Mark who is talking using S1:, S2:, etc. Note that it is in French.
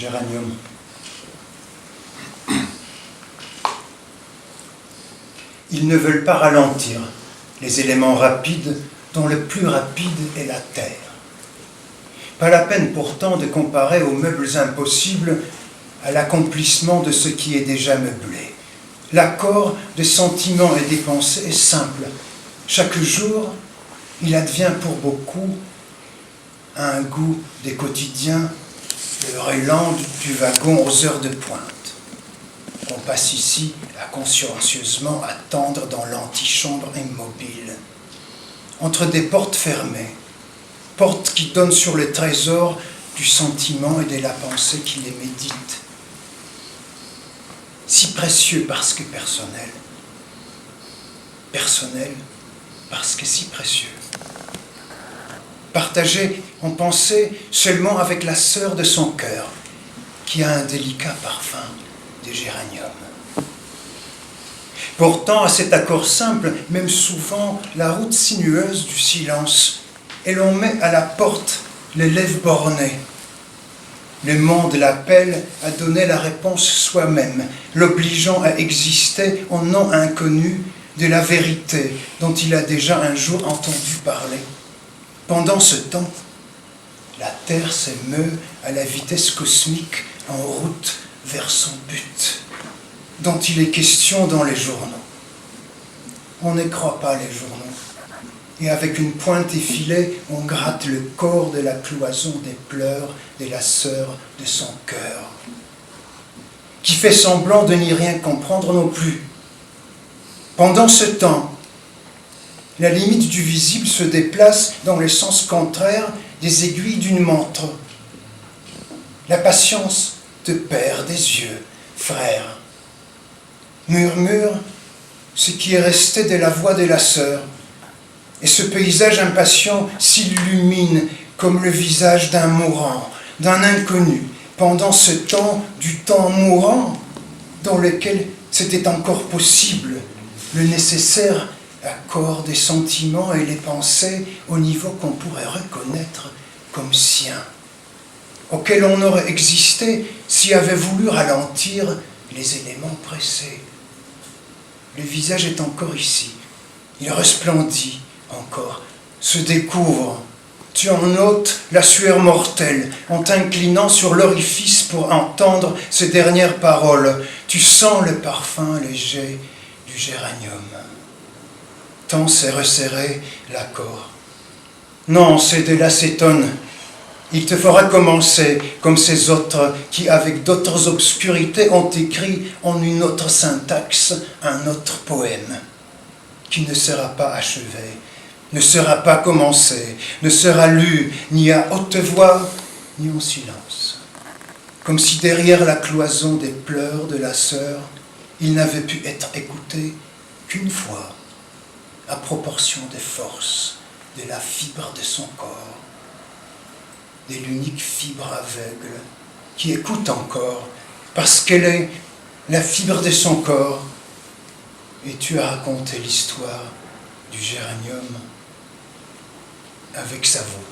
S1: Géranium. Ils ne veulent pas ralentir les éléments rapides dont le plus rapide est la terre. Pas la peine pourtant de comparer aux meubles impossibles à l'accomplissement de ce qui est déjà meublé. L'accord des sentiments et des pensées est simple. Chaque jour, il advient pour beaucoup un goût des quotidiens, le réland du wagon aux heures de pointe. On passe ici à consciencieusement attendre dans l'antichambre immobile, entre des portes fermées, portes qui donnent sur le trésor du sentiment et de la pensée qui les médite. Si précieux parce que personnel, personnel parce que si précieux. Partagé en pensée seulement avec la sœur de son cœur, qui a un délicat parfum de géranium. Pourtant, à cet accord simple, même souvent la route sinueuse du silence, et l'on met à la porte les lèvres bornées. Le monde l'appelle à donner la réponse soi-même, l'obligeant à exister en nom inconnu de la vérité dont il a déjà un jour entendu parler. Pendant ce temps, la Terre s'émeut à la vitesse cosmique en route vers son but, dont il est question dans les journaux. On ne croit pas les journaux, et avec une pointe effilée, on gratte le corps de la cloison des pleurs de la sœur de son cœur, qui fait semblant de n'y rien comprendre non plus. Pendant ce temps, la limite du visible se déplace dans le sens contraire des aiguilles d'une montre. La patience te perd des yeux, frère. Murmure ce qui est resté de la voix de la sœur, et ce paysage impatient s'illumine comme le visage d'un mourant, d'un inconnu, pendant ce temps du temps mourant dans lequel c'était encore possible le nécessaire accord des sentiments et les pensées au niveau qu'on pourrait reconnaître comme sien, auquel on aurait existé s'y avait voulu ralentir les éléments pressés. Le visage est encore ici, il resplendit encore, se découvre. Tu en ôtes la sueur mortelle en t'inclinant sur l'orifice pour entendre ces dernières paroles. Tu sens le parfum léger du géranium. Tant s'est resserré l'accord. Non, c'est de l'acétone. Il te fera commencer comme ces autres qui, avec d'autres obscurités, ont écrit en une autre syntaxe un autre poème qui ne sera pas achevé, ne sera pas commencé, ne sera lu ni à haute voix, ni en silence. Comme si derrière la cloison des pleurs de la sœur, il n'avait pu être écouté qu'une fois, à proportion des forces de la fibre de son corps, de l'unique fibre aveugle qui écoute encore, parce qu'elle est la fibre de son corps. Et tu as raconté l'histoire du géranium avec sa voix.